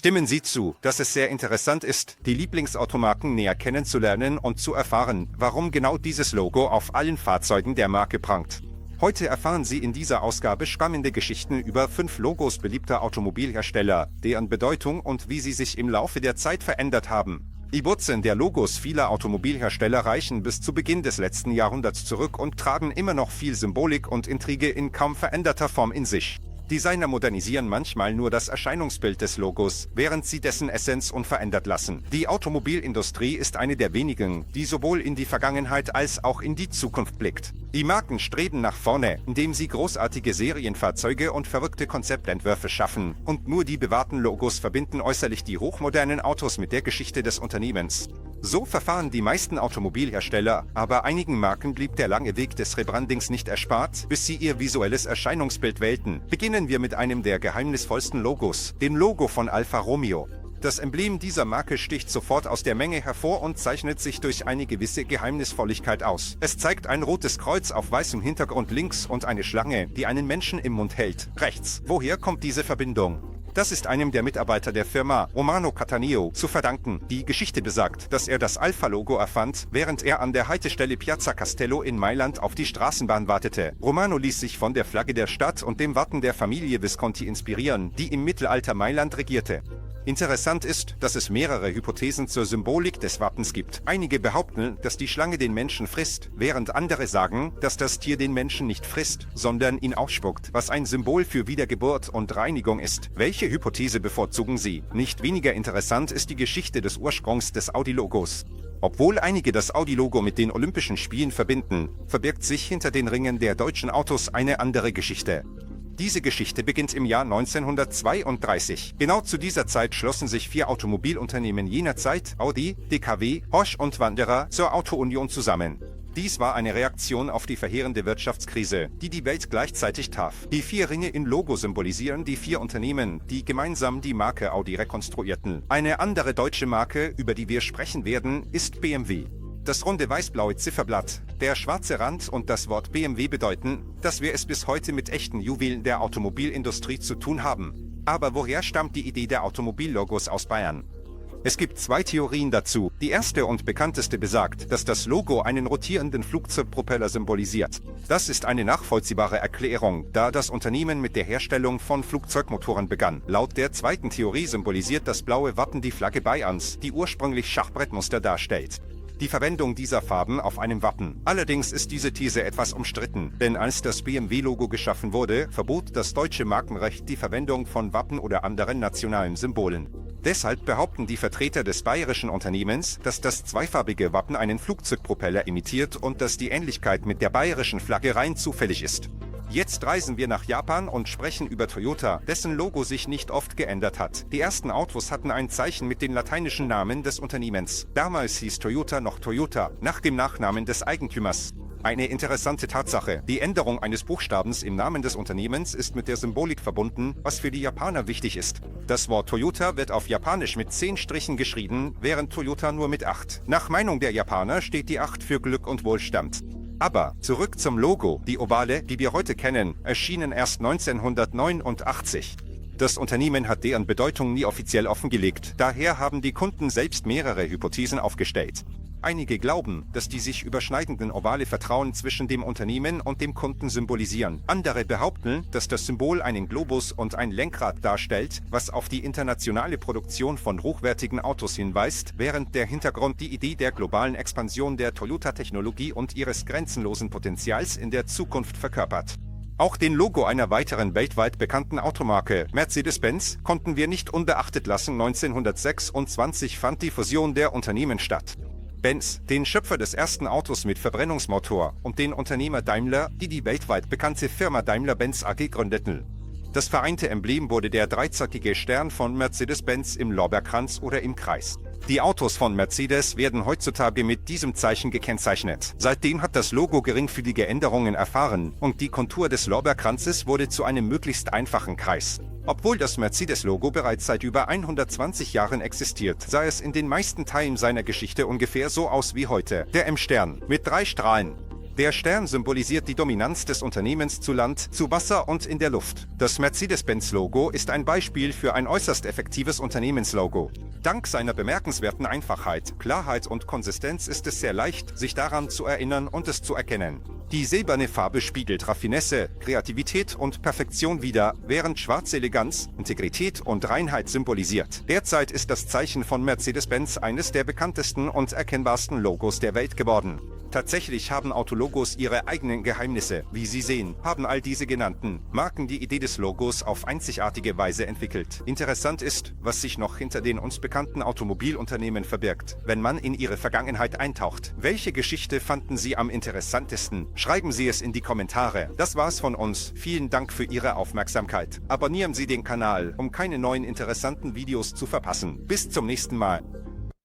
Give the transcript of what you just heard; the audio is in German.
Stimmen Sie zu, dass es sehr interessant ist, die Lieblingsautomarken näher kennenzulernen und zu erfahren, warum genau dieses Logo auf allen Fahrzeugen der Marke prangt. Heute erfahren Sie in dieser Ausgabe spannende Geschichten über 5 Logos beliebter Automobilhersteller, deren Bedeutung und wie sie sich im Laufe der Zeit verändert haben. Die Wurzeln der Logos vieler Automobilhersteller reichen bis zu Beginn des letzten Jahrhunderts zurück und tragen immer noch viel Symbolik und Intrige in kaum veränderter Form in sich. Designer modernisieren manchmal nur das Erscheinungsbild des Logos, während sie dessen Essenz unverändert lassen. Die Automobilindustrie ist eine der wenigen, die sowohl in die Vergangenheit als auch in die Zukunft blickt. Die Marken streben nach vorne, indem sie großartige Serienfahrzeuge und verrückte Konzeptentwürfe schaffen, und nur die bewahrten Logos verbinden äußerlich die hochmodernen Autos mit der Geschichte des Unternehmens. So verfahren die meisten Automobilhersteller, aber einigen Marken blieb der lange Weg des Rebrandings nicht erspart, bis sie ihr visuelles Erscheinungsbild wählten. Beginnen wir mit einem der geheimnisvollsten Logos, dem Logo von Alfa Romeo. Das Emblem dieser Marke sticht sofort aus der Menge hervor und zeichnet sich durch eine gewisse Geheimnisvolligkeit aus. Es zeigt ein rotes Kreuz auf weißem Hintergrund links und eine Schlange, die einen Menschen im Mund hält, rechts. Woher kommt diese Verbindung? Das ist einem der Mitarbeiter der Firma, Romano Cattaneo, zu verdanken. Die Geschichte besagt, dass er das Alfa-Logo erfand, während er an der Haltestelle Piazza Castello in Mailand auf die Straßenbahn wartete. Romano ließ sich von der Flagge der Stadt und dem Wappen der Familie Visconti inspirieren, die im Mittelalter Mailand regierte. Interessant ist, dass es mehrere Hypothesen zur Symbolik des Wappens gibt. Einige behaupten, dass die Schlange den Menschen frisst, während andere sagen, dass das Tier den Menschen nicht frisst, sondern ihn ausspuckt, was ein Symbol für Wiedergeburt und Reinigung ist. Welche Hypothese bevorzugen Sie? Nicht weniger interessant ist die Geschichte des Ursprungs des Audi-Logos. Obwohl einige das Audi-Logo mit den Olympischen Spielen verbinden, verbirgt sich hinter den Ringen der deutschen Autos eine andere Geschichte. Diese Geschichte beginnt im Jahr 1932. Genau zu dieser Zeit schlossen sich 4 Automobilunternehmen jener Zeit, Audi, DKW, Horsch und Wanderer, zur Auto-Union zusammen. Dies war eine Reaktion auf die verheerende Wirtschaftskrise, die die Welt gleichzeitig traf. Die 4 Ringe in Logo symbolisieren die 4 Unternehmen, die gemeinsam die Marke Audi rekonstruierten. Eine andere deutsche Marke, über die wir sprechen werden, ist BMW. Das runde weiß-blaue Zifferblatt, der schwarze Rand und das Wort BMW bedeuten, dass wir es bis heute mit echten Juwelen der Automobilindustrie zu tun haben. Aber woher stammt die Idee der Automobillogos aus Bayern? Es gibt 2 Theorien dazu. Die erste und bekannteste besagt, dass das Logo einen rotierenden Flugzeugpropeller symbolisiert. Das ist eine nachvollziehbare Erklärung, da das Unternehmen mit der Herstellung von Flugzeugmotoren begann. Laut der zweiten Theorie symbolisiert das blaue Wappen die Flagge Bayerns, die ursprünglich Schachbrettmuster darstellt. Die Verwendung dieser Farben auf einem Wappen. Allerdings ist diese These etwas umstritten, denn als das BMW-Logo geschaffen wurde, verbot das deutsche Markenrecht die Verwendung von Wappen oder anderen nationalen Symbolen. Deshalb behaupten die Vertreter des bayerischen Unternehmens, dass das zweifarbige Wappen einen Flugzeugpropeller imitiert und dass die Ähnlichkeit mit der bayerischen Flagge rein zufällig ist. Jetzt reisen wir nach Japan und sprechen über Toyota, dessen Logo sich nicht oft geändert hat. Die ersten Autos hatten ein Zeichen mit den lateinischen Namen des Unternehmens. Damals hieß Toyota noch Toyota, nach dem Nachnamen des Eigentümers. Eine interessante Tatsache: Die Änderung eines Buchstabens im Namen des Unternehmens ist mit der Symbolik verbunden, was für die Japaner wichtig ist. Das Wort Toyota wird auf Japanisch mit 10 Strichen geschrieben, während Toyota nur mit 8. Nach Meinung der Japaner steht die 8 für Glück und Wohlstand. Aber zurück zum Logo. Die Ovale, die wir heute kennen, erschienen erst 1989. Das Unternehmen hat deren Bedeutung nie offiziell offengelegt, daher haben die Kunden selbst mehrere Hypothesen aufgestellt. Einige glauben, dass die sich überschneidenden ovale Vertrauen zwischen dem Unternehmen und dem Kunden symbolisieren. Andere behaupten, dass das Symbol einen Globus und ein Lenkrad darstellt, was auf die internationale Produktion von hochwertigen Autos hinweist, während der Hintergrund die Idee der globalen Expansion der Toyota-Technologie und ihres grenzenlosen Potenzials in der Zukunft verkörpert. Auch den Logo einer weiteren weltweit bekannten Automarke, Mercedes-Benz, konnten wir nicht unbeachtet lassen. 1926 fand die Fusion der Unternehmen statt. Benz, den Schöpfer des ersten Autos mit Verbrennungsmotor, und den Unternehmer Daimler, die die weltweit bekannte Firma Daimler-Benz AG gründeten. Das vereinte Emblem wurde der dreizackige Stern von Mercedes-Benz im Lorbeerkranz oder im Kreis. Die Autos von Mercedes werden heutzutage mit diesem Zeichen gekennzeichnet. Seitdem hat das Logo geringfügige Änderungen erfahren und die Kontur des Lorbeerkranzes wurde zu einem möglichst einfachen Kreis. Obwohl das Mercedes-Logo bereits seit über 120 Jahren existiert, sah es in den meisten Teilen seiner Geschichte ungefähr so aus wie heute. Der M-Stern mit 3 Strahlen. Der Stern symbolisiert die Dominanz des Unternehmens zu Land, zu Wasser und in der Luft. Das Mercedes-Benz-Logo ist ein Beispiel für ein äußerst effektives Unternehmenslogo. Dank seiner bemerkenswerten Einfachheit, Klarheit und Konsistenz ist es sehr leicht, sich daran zu erinnern und es zu erkennen. Die silberne Farbe spiegelt Raffinesse, Kreativität und Perfektion wider, während Schwarz Eleganz, Integrität und Reinheit symbolisiert. Derzeit ist das Zeichen von Mercedes-Benz eines der bekanntesten und erkennbarsten Logos der Welt geworden. Tatsächlich haben Autologos ihre eigenen Geheimnisse. Wie Sie sehen, haben all diese genannten Marken die Idee des Logos auf einzigartige Weise entwickelt. Interessant ist, was sich noch hinter den uns bekannten Automobilunternehmen verbirgt, wenn man in ihre Vergangenheit eintaucht. Welche Geschichte fanden Sie am interessantesten? Schreiben Sie es in die Kommentare. Das war's von uns. Vielen Dank für Ihre Aufmerksamkeit. Abonnieren Sie den Kanal, um keine neuen interessanten Videos zu verpassen. Bis zum nächsten Mal.